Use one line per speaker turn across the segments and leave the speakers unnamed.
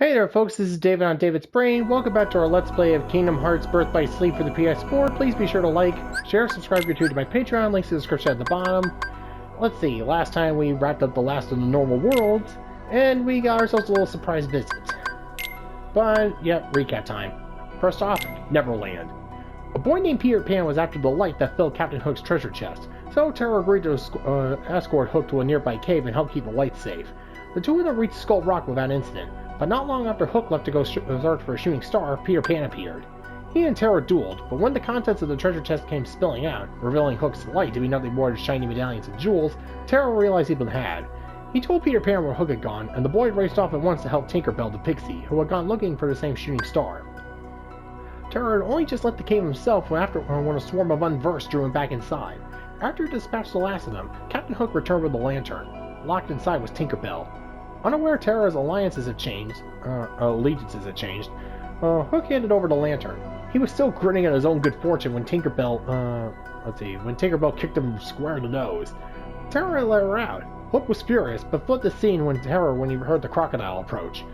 Hey there folks, this is David on David's Brain. Welcome back to our Let's Play of Kingdom Hearts Birth by Sleep for the PS4. Please be sure to like, share, subscribe, to my Patreon, links in the description at the bottom. Let's see, last time we wrapped up the last of the normal worlds, and we got ourselves a little surprise visit. But, yep, recap time. First off, Neverland. A boy named Peter Pan was after the light that filled Captain Hook's treasure chest, so Terra agreed to escort Hook to a nearby cave and help keep the light safe. The two of them reached Skull Rock without incident. But not long after Hook left to go search for a shooting star, Peter Pan appeared. He and Terra dueled, but when the contents of the treasure chest came spilling out, revealing Hook's light to be nothing more than shiny medallions and jewels, Terra realized he'd been had. He told Peter Pan where Hook had gone, and the boy raced off at once to help Tinkerbell the pixie, who had gone looking for the same shooting star. Terra had only just left the cave himself when a swarm of unversed drew him back inside. After he dispatched the last of them, Captain Hook returned with the lantern. Locked inside was Tinkerbell. Unaware Terra's allegiances had changed, Hook handed over the lantern. He was still grinning at his own good fortune when Tinkerbell kicked him square in the nose. Terra let her out. Hook was furious, but fled the scene when he heard the crocodile approach.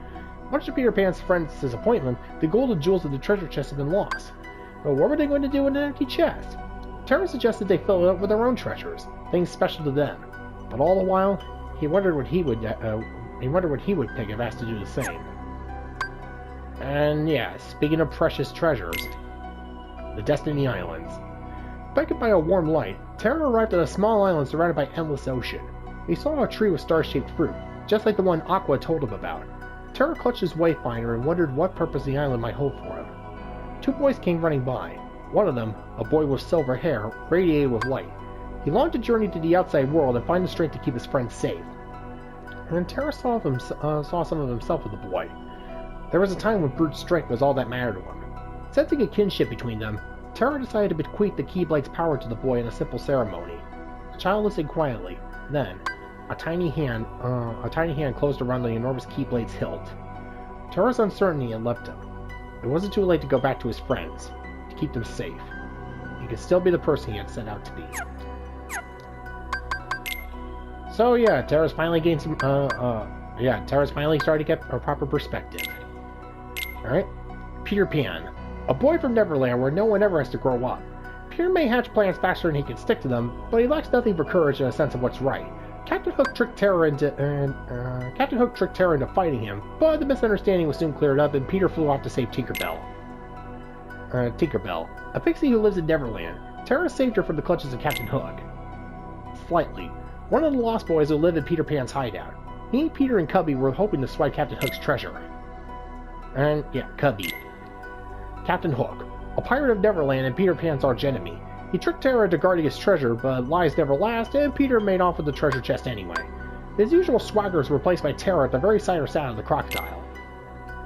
Much to Peter Pan's friend's disappointment, the gold and jewels of the treasure chest had been lost. But what were they going to do with an empty chest? Terra suggested they fill it up with their own treasures, things special to them. But all the while, he wondered what he would pick if asked to do the same. And yeah, speaking of precious treasures, the Destiny Islands. Beckoned by a warm light, Terra arrived at a small island surrounded by endless ocean. He saw a tree with star-shaped fruit, just like the one Aqua told him about. Terra clutched his wayfinder and wondered what purpose the island might hold for him. Two boys came running by. One of them, a boy with silver hair, radiated with light. He longed to journey to the outside world and find the strength to keep his friends safe. And Terra saw some of himself with the boy. There was a time when brute strength was all that mattered to him. Sensing a kinship between them, Terra decided to bequeath the Keyblade's power to the boy in a simple ceremony. The child listened quietly. Then, a tiny hand closed around the enormous Keyblade's hilt. Terra's uncertainty had left him. It wasn't too late to go back to his friends, to keep them safe. He could still be the person he had set out to be. So yeah, Terra's finally gained some, Terra's finally started to get a proper perspective. Alright? Peter Pan. A boy from Neverland where no one ever has to grow up. Peter may hatch plans faster than he can stick to them, but he lacks nothing but courage and a sense of what's right. Captain Hook tricked Terra into fighting him, but the misunderstanding was soon cleared up and Peter flew off to save Tinkerbell. Tinkerbell, a pixie who lives in Neverland. Terra saved her from the clutches of Captain Hook. Slightly. One of the Lost Boys who lived in Peter Pan's hideout. He, Peter, and Cubby were hoping to swipe Captain Hook's treasure. And, yeah, Cubby. Captain Hook, a pirate of Neverland and Peter Pan's archenemy. He tricked Terra into guarding his treasure, but lies never last, and Peter made off with the treasure chest anyway. His usual swagger was replaced by terror at the very sight or sound of the crocodile.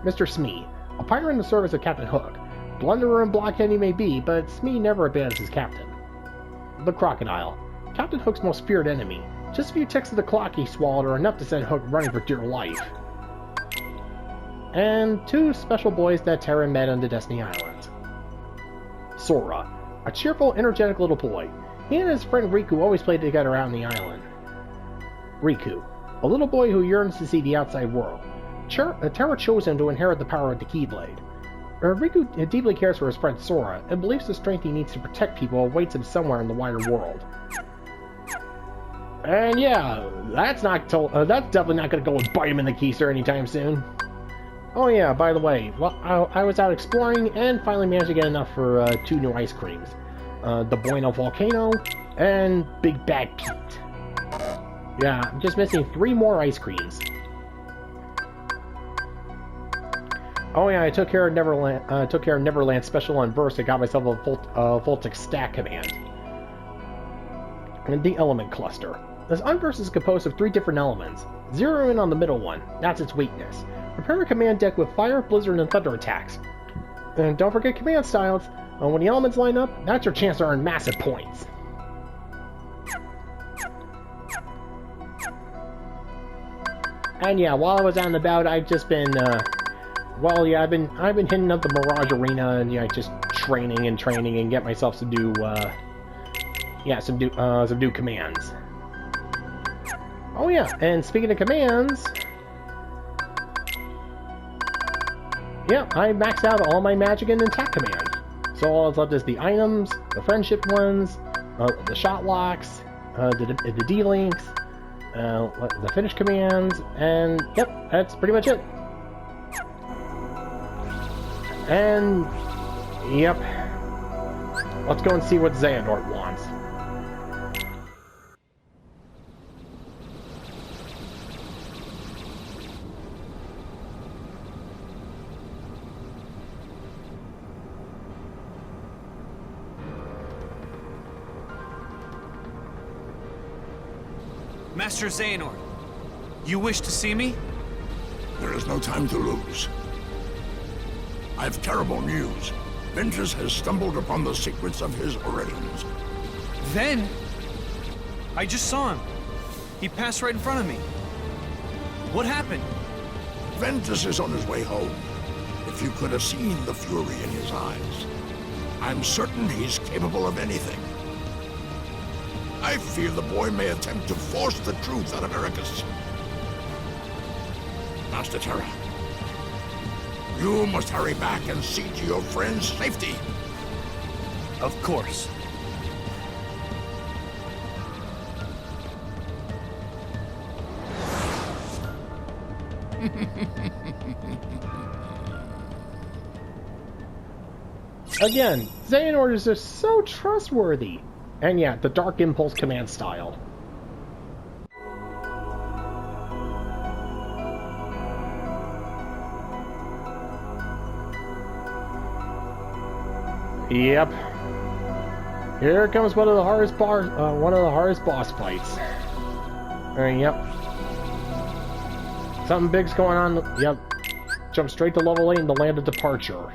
Mr. Smee, a pirate in the service of Captain Hook. Blunderer and blockhead he may be, but Smee never abandons his captain. The crocodile. Captain Hook's most feared enemy. Just a few ticks of the clock he swallowed are enough to send Hook running for dear life. And two special boys that Terra met on the Destiny Islands. Sora, a cheerful, energetic little boy. He and his friend Riku always played together out on the island. Riku, a little boy who yearns to see the outside world. Terra chose him to inherit the power of the Keyblade. Riku deeply cares for his friend Sora, and believes the strength he needs to protect people awaits him somewhere in the wider world. And yeah, that's definitely not going to go and bite him in the keister anytime soon. Oh yeah, by the way, well, I was out exploring and finally managed to get enough for two new ice creams. The Bueno Volcano and Big Bad Pete. Yeah, I'm just missing 3 more ice creams. Oh yeah, I took care of Neverland's special unverse and got myself a Voltic stack command. And the element cluster. This unverse is composed of 3 different elements. Zero in on the middle one, that's its weakness. Prepare a command deck with fire, blizzard, and thunder attacks. And don't forget command styles. When the elements line up, that's your chance to earn massive points. And yeah, while I was out and about, I've just been, I've been hitting up the Mirage Arena and just training and get myself some new commands. Oh yeah, and speaking of commands, yeah, I maxed out all my magic and attack command. So all that's left is the items, the friendship ones, the shot locks, the D-links, the finish commands, and yep, that's pretty much it. And yep, let's go and see what Xehanort wants.
Master Xehanort, you wish to see me?
There is no time to lose. I have terrible news. Ventus has stumbled upon the secrets of his origins.
Then? I just saw him. He passed right in front of me. What happened?
Ventus is on his way home. If you could have seen the fury in his eyes. I'm certain he's capable of anything. I fear the boy may attempt to force the truth out of Eraqus. Master Terra, you must hurry back and see to your friend's safety.
Of course.
Again, Xehanort is just so trustworthy. And yeah, the Dark Impulse command style. Yep. Here comes one of the hardest boss fights. Yep. Something big's going on. Yep. Jump straight to level 8 in the Land of Departure.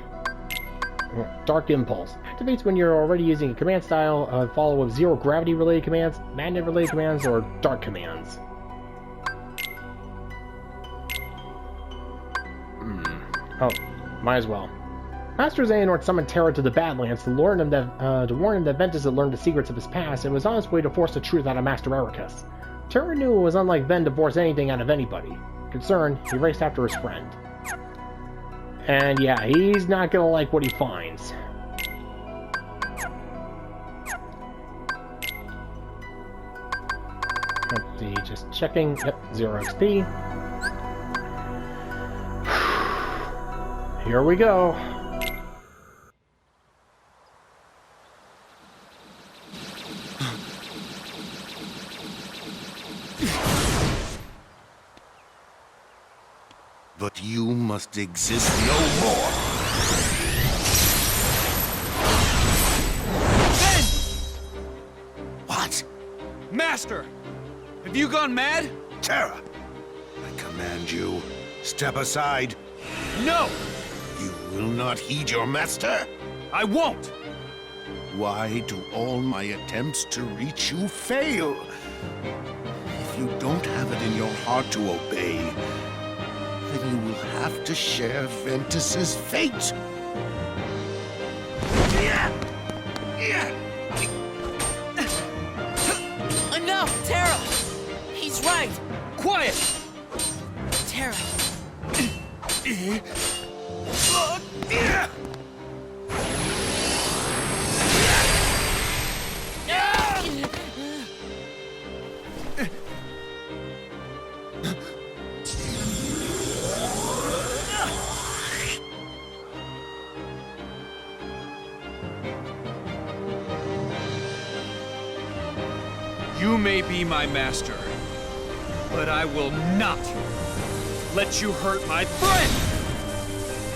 Dark Impulse. Activates when you're already using a command style, followed with 0 gravity-related commands, magnet-related commands, or dark commands. Oh, might as well. Master Xehanort summoned Terra to the Badlands to warn him that Ventus had learned the secrets of his past and was on his way to force the truth out of Master Eraqus. Terra knew it was unlike Ven to force anything out of anybody. Concerned, he raced after his friend. And yeah, he's not gonna like what he finds. Let's see, just checking. Yep, 0 XP. Here we go.
But you must exist no more.
Ben!
What?
Master! Have you gone mad?
Terra! I command you, step aside.
No!
You will not heed your master?
I won't!
Why do all my attempts to reach you fail? If you don't have it in your heart to obey, then you will have to share Ventus's fate.
Enough, Terra! He's right!
Quiet!
Terra!
You may be my master, but I will not let you hurt my friend!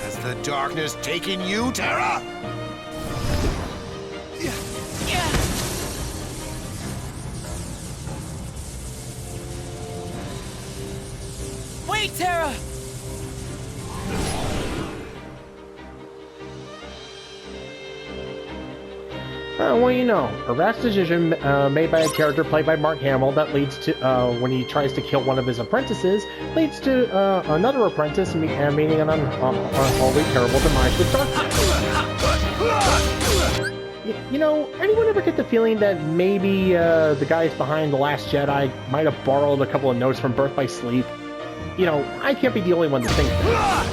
Has the darkness taken you, Terra?
Wait, Terra!
Well, you know, a rash decision made by a character played by Mark Hamill that leads to, when he tries to kill one of his apprentices, leads to another apprentice meeting an unholy, terrible demise with darkness. You know, anyone ever get the feeling that maybe the guys behind The Last Jedi might have borrowed a couple of notes from Birth by Sleep? You know, I can't be the only one to think that.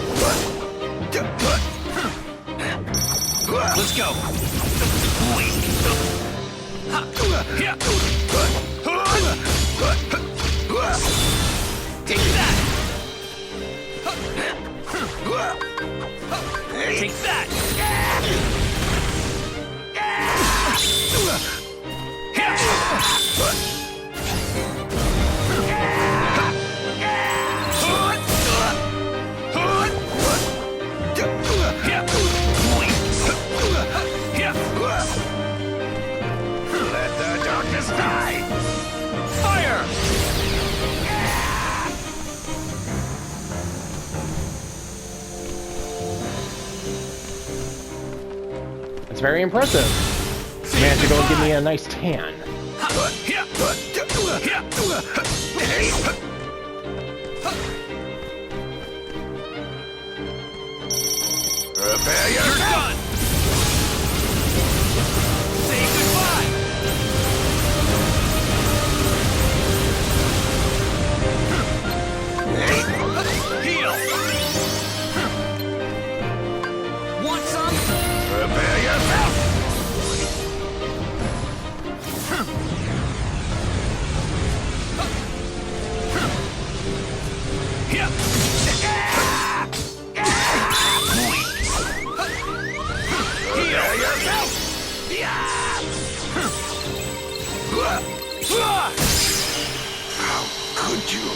Take that!
Let the darkness die!
Fire!
It's very impressive. Managed to go and give me a nice tan.
Prepare
You're
yourself!
done! Say goodbye! Heal! Want some?
Prepare yourself!
Here!
Prepare yourself! How could you?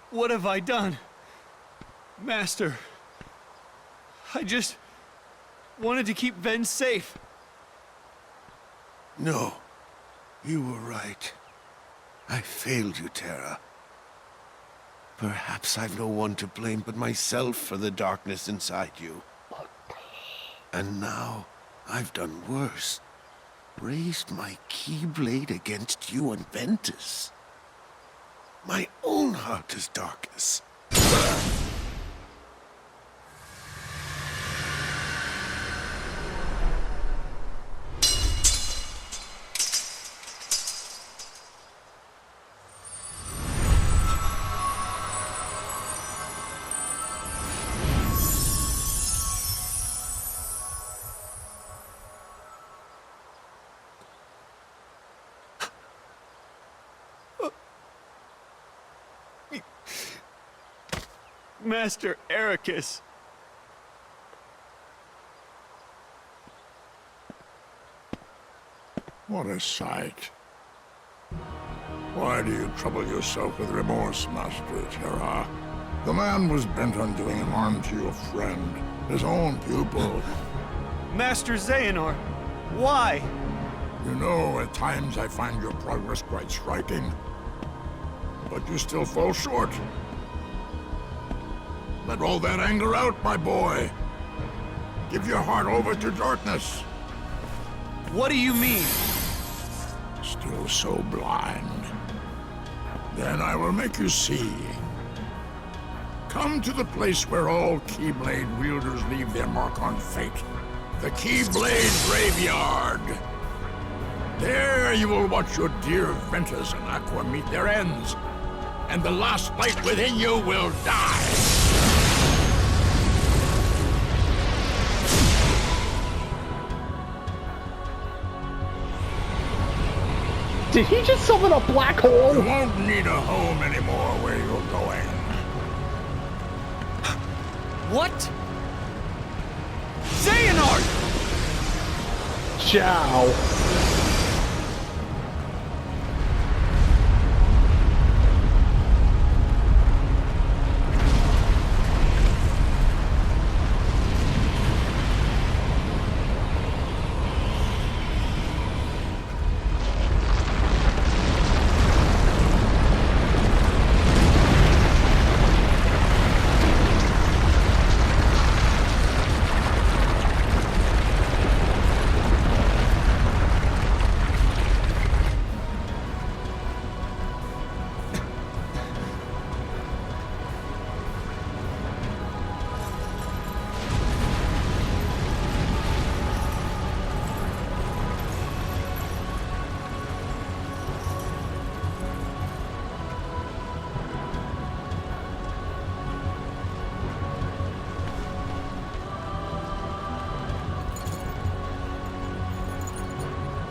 What have I done? Master, I just wanted to keep Ven safe.
No, you were right. I failed you, Terra. Perhaps I've no one to blame but myself for the darkness inside you. And now, I've done worse. Raised my Keyblade against you and Ventus. My own heart is darkness.
Master Eraqus.
What a sight. Why do you trouble yourself with remorse, Master Terra? The man was bent on doing harm to your friend, his own pupil.
Master Xehanort, why?
You know, at times I find your progress quite striking. But you still fall short. Let all that anger out, my boy. Give your heart over to darkness.
What do you mean?
Still so blind. Then I will make you see. Come to the place where all Keyblade wielders leave their mark on fate. The Keyblade Graveyard. There you will watch your dear Ventus and Aqua meet their ends. And the last light within you will die.
Did he just summon a black hole?
You won't need a home anymore where you're going.
What? Xehanort!
Ciao.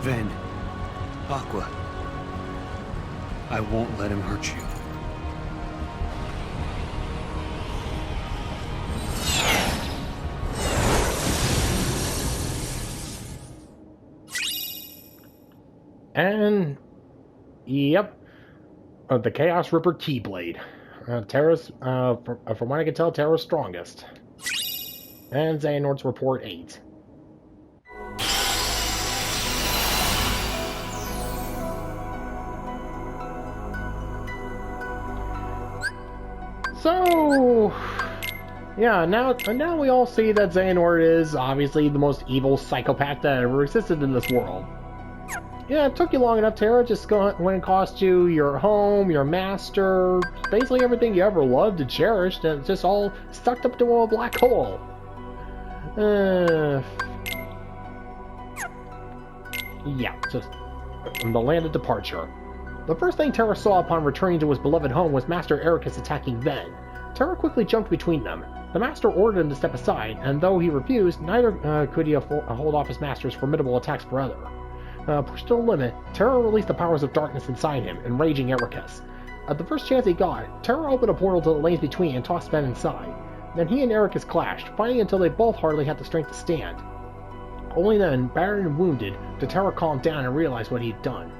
Ven, Aqua, I won't let him hurt you.
And, yep, the Chaos Ripper Keyblade. Terra's, from what I can tell, Terra's strongest. And Xehanort's report 8. So, yeah, now we all see that Xehanort is obviously the most evil psychopath that ever existed in this world. Yeah, it took you long enough, Terra. Just when it cost you your home, your master, basically everything you ever loved and cherished, and it's just all stuck up to a black hole. Yeah, just the land of departure. The first thing Terra saw upon returning to his beloved home was Master Eraqus attacking Ven. Terra quickly jumped between them. The Master ordered him to step aside, and though he refused, neither could he hold off his Master's formidable attacks forever. Pushed to the limit, Terra released the powers of darkness inside him, enraging Eraqus. At the first chance he got, Terra opened a portal to the lanes between and tossed Ven inside. Then he and Eraqus clashed, fighting until they both hardly had the strength to stand. Only then, battered and wounded, did Terra calm down and realize what he'd done.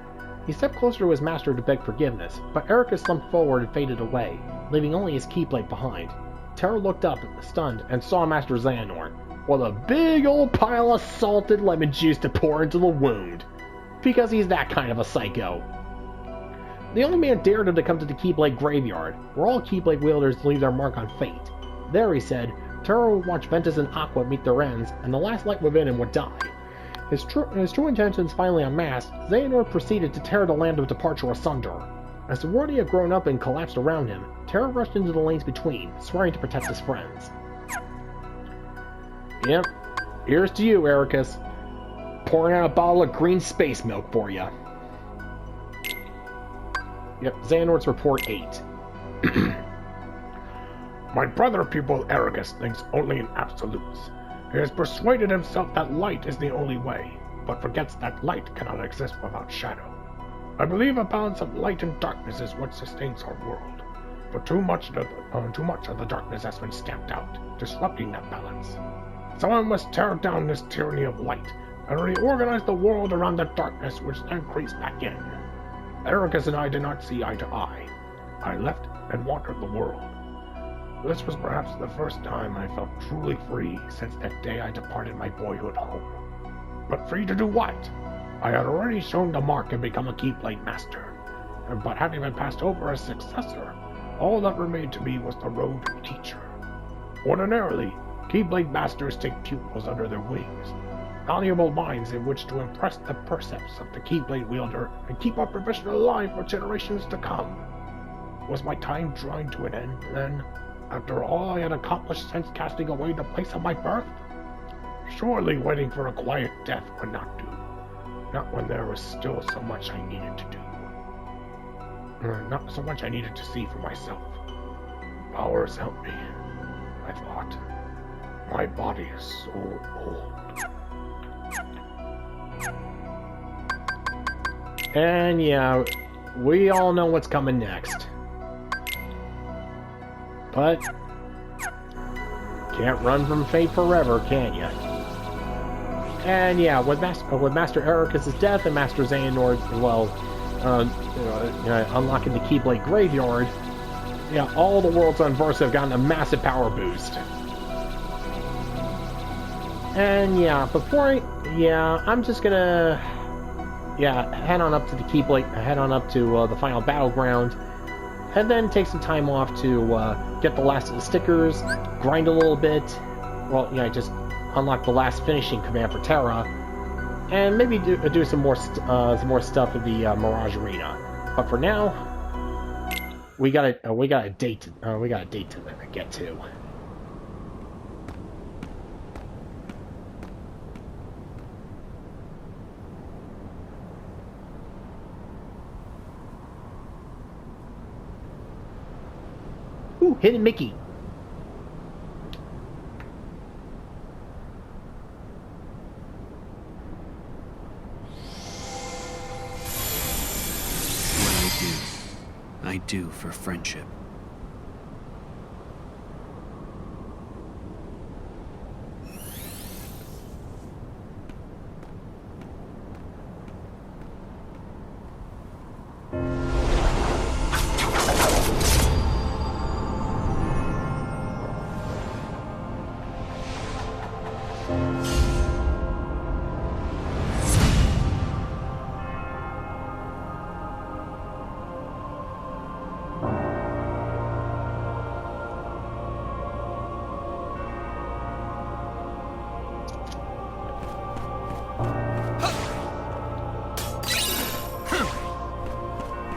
He stepped closer to his master to beg forgiveness, but Eraqus slumped forward and faded away, leaving only his Keyblade behind. Terra looked up, stunned, and saw Master Xehanort, with a big old pile of salted lemon juice to pour into the wound. Because he's that kind of a psycho. The only man dared him to come to the Keyblade graveyard, where all Keyblade wielders leave their mark on fate. There, he said, Terra would watch Ventus and Aqua meet their ends, and the last light within him would die. His true intentions finally unmasked, Xehanort proceeded to tear the land of departure asunder. As the world had grown up and collapsed around him, Terra rushed into the lanes between, swearing to protect his friends. Yep, here's to you, Eraqus. Pouring out a bottle of green space milk for you. Yep, Xehanort's report 8.
My brother pupil Eraqus thinks only in absolutes. He has persuaded himself that light is the only way, but forgets that light cannot exist without shadow. I believe a balance of light and darkness is what sustains our world, but too much of the darkness has been stamped out, disrupting that balance. Someone must tear down this tyranny of light, and reorganize the world around the darkness which then creeps back in. Eraqus and I did not see eye to eye. I left and wandered the world. This was perhaps the first time I felt truly free since that day I departed my boyhood home. But free to do what? I had already shown the mark and become a Keyblade Master, but having been passed over as successor, all that remained to me was the road to teacher. Ordinarily, Keyblade Masters take pupils under their wings, valuable minds in which to impress the percepts of the Keyblade wielder and keep our profession alive for generations to come. Was my time drawing to an end, then, after all I had accomplished since casting away the place of my birth? Surely waiting for a quiet death would not do. Not when there was still so much I needed to do. Not so much I needed to see for myself. Powers help me, I thought. My body is so old.
And yeah, we all know what's coming next. But can't run from fate forever, can ya? And yeah, with Master Eraqus' death and Master Xehanort, well, unlocking the Keyblade graveyard, yeah, all the worlds on Versa have gotten a massive power boost. And yeah, I'm just gonna, head on up to the Keyblade, head on up to the final battleground, and then take some time off to get the last of the stickers, grind a little bit, just unlock the last finishing command for Terra, and maybe do some more stuff in the Mirage Arena. But for now, we got a date to get to. Ooh, Hidden Mickey.
do for friendship.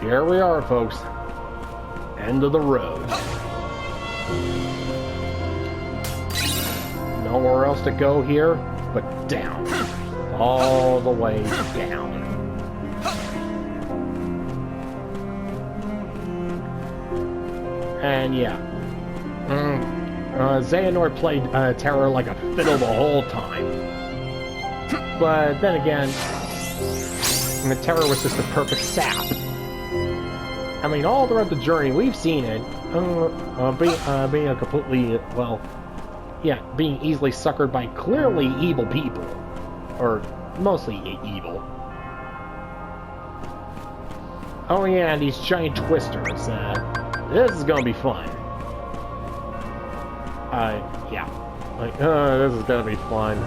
Here we are, folks. End of the road. Nowhere else to go here but down. All the way down. And yeah. Xehanort played Terra like a fiddle the whole time. But then again, the Terra was just the perfect sap. I mean, all throughout the journey, we've seen it. Being a completely, well, yeah, being easily suckered by clearly evil people. Or mostly evil. Oh yeah, these giant twisters. This is gonna be fun. Yeah. Like, this is gonna be fun.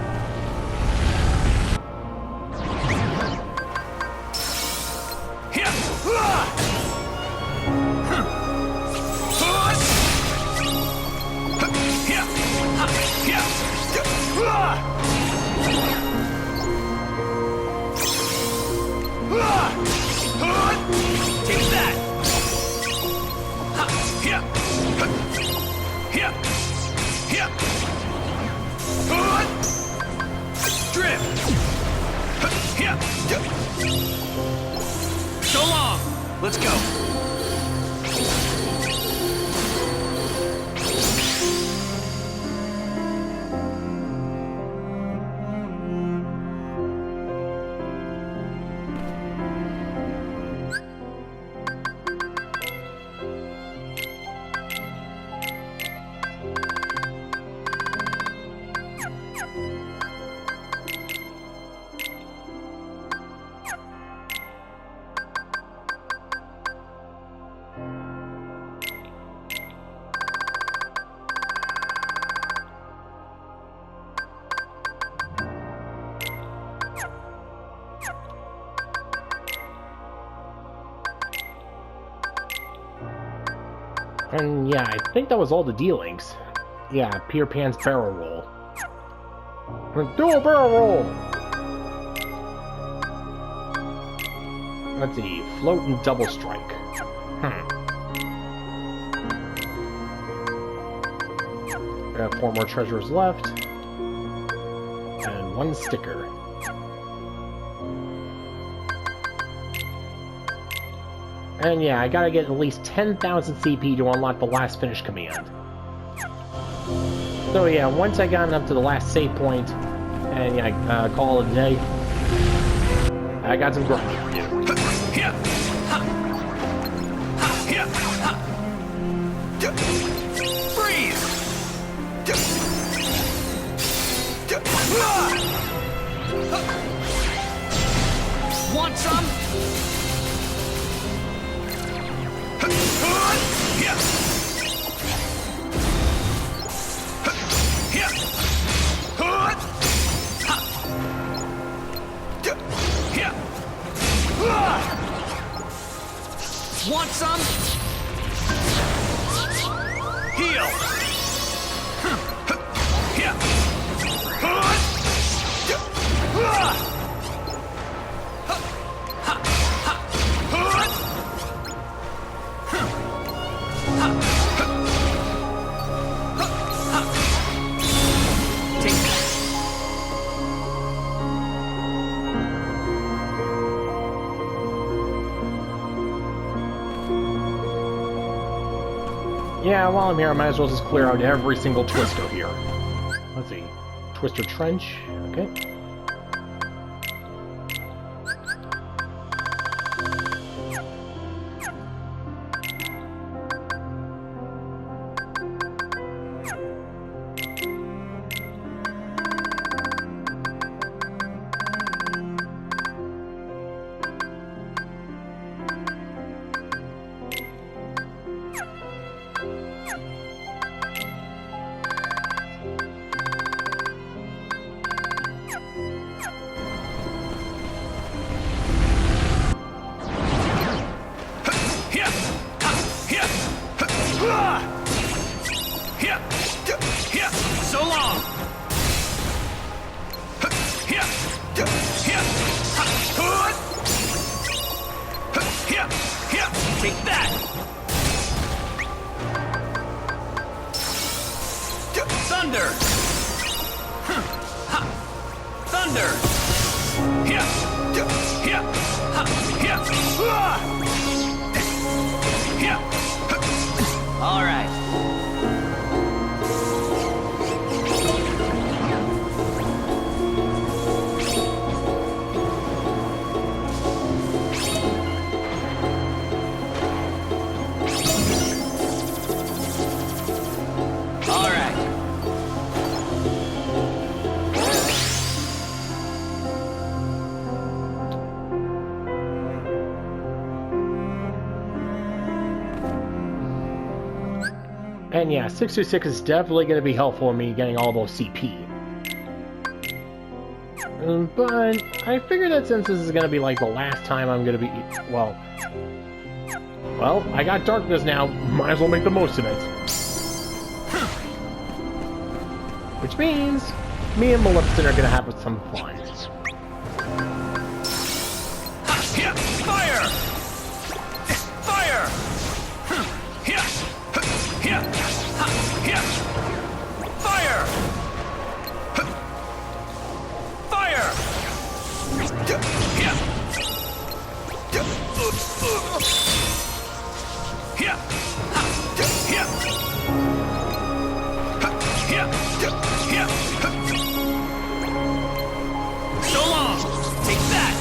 Take that! Drip! So long! Let's go!
And yeah, I think that was all the dealings. Yeah, Peter Pan's barrel roll. Do a barrel roll! Let's see, float and double strike. 4 more treasures left. And 1 sticker. And yeah, I gotta get at least 10,000 CP to unlock the last finish command. So yeah, once I got up to the last save point, and yeah, call it a day, I got some grinding to do.
Freeze! Want some? Want some? Heal!
Yeah, while I'm here, I might as well just clear out every single Twister here. Let's see. Twister Trench. Okay.
Thunder! Thunder! Yeah! Yeah! Yeah! Yeah! All right.
And yeah, 626 is definitely going to be helpful in me getting all those CP. But I figure that since this is going to be like the last time I'm going to be... Well, I got darkness now. Might as well make the most of it. Which means me and Maleficent are going to have some fun.
Fire! Fire! Fire! Fire! So long! Take that!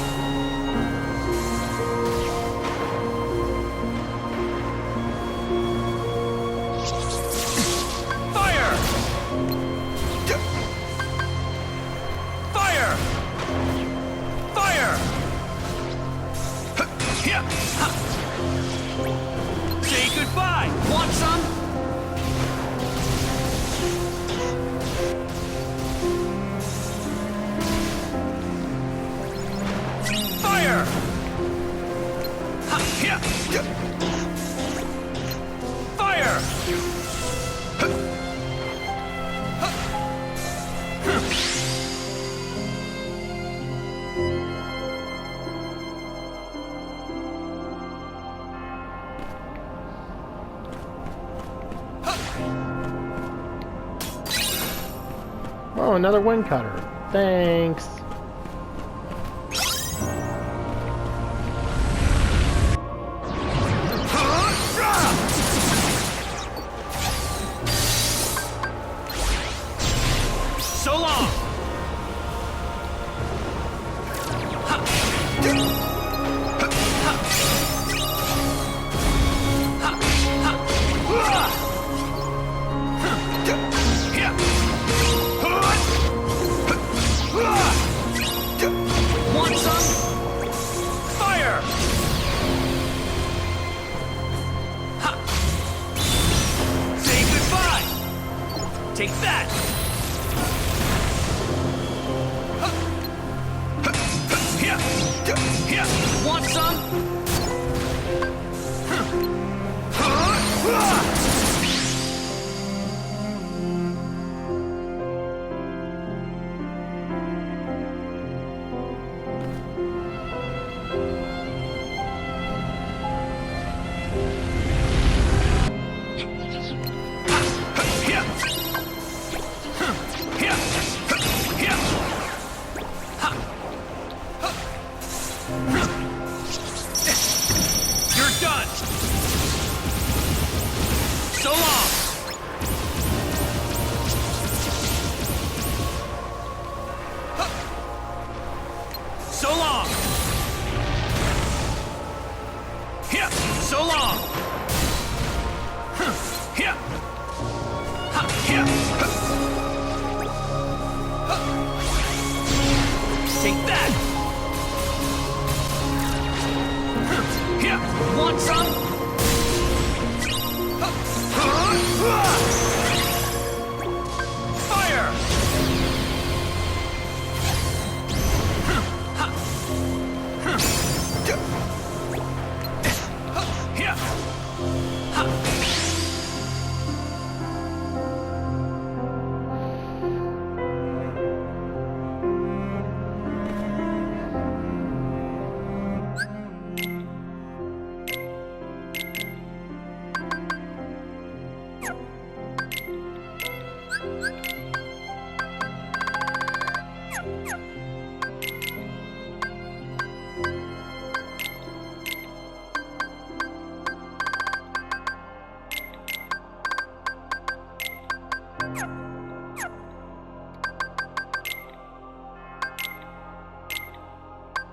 Fire! Fire! Fire! Say goodbye! Want some? Fire! Fire!
Oh, another wind cutter. Thanks.
So long! Want some? Fire! Say goodbye! Take that! Want some?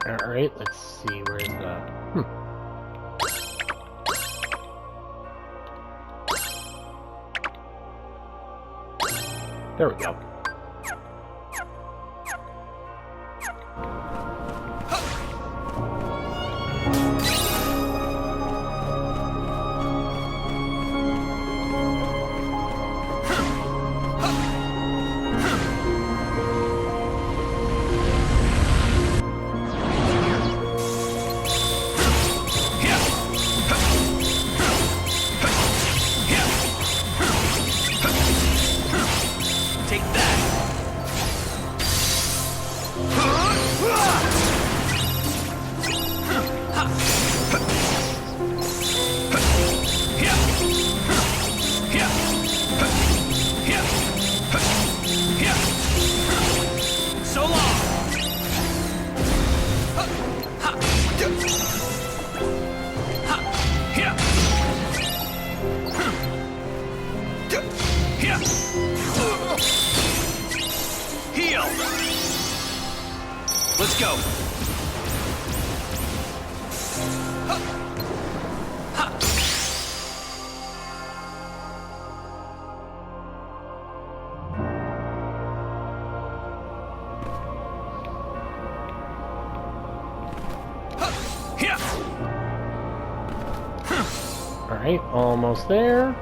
Alright, let's see, where's the... There we go.
Let's go.
Alright, almost there.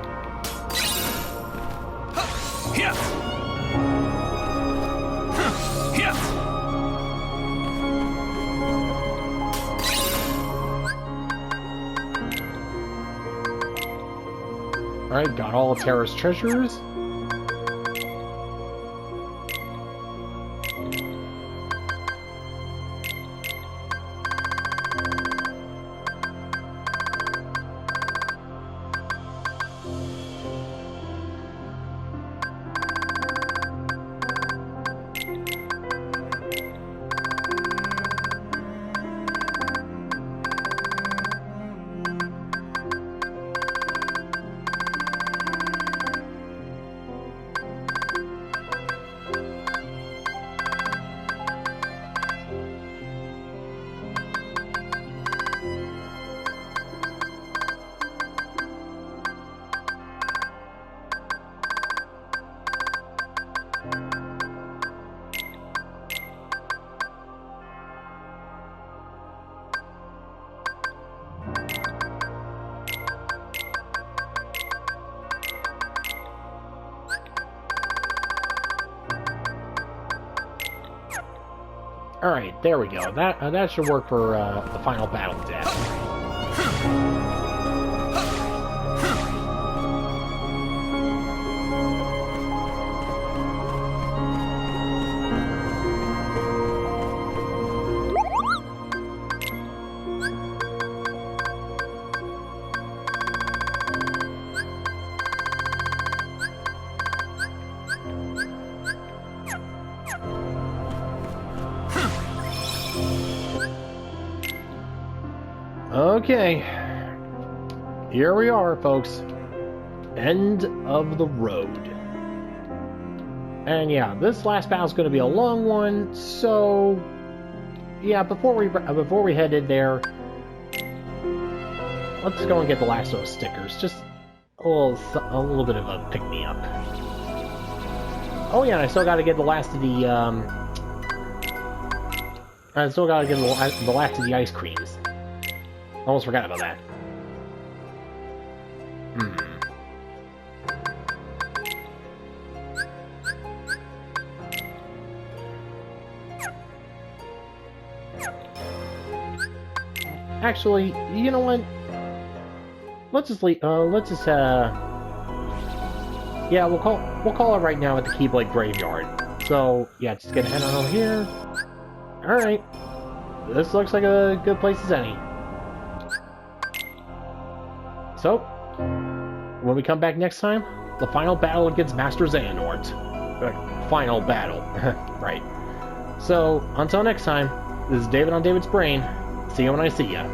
Alright, got all of Terra's treasures. Alright, there we go. That should work for the final battle death. Okay, here we are, folks. End of the road. And yeah, this last battle's going to be a long one, so yeah, before we head in there, let's go and get the last of those stickers. Just a little bit of a pick-me-up. Oh yeah, and I still got to get the last of the ice creams. Almost forgot about that. Actually, you know what? Let's just leave. Yeah, we'll call it right now at the Keyblade graveyard. So yeah, just gonna head on over here. All right, this looks like a good place as any. So, when we come back next time, the final battle against Master Xehanort. Final battle. Right. So, until next time, this is David on David's Brain. See you when I see ya.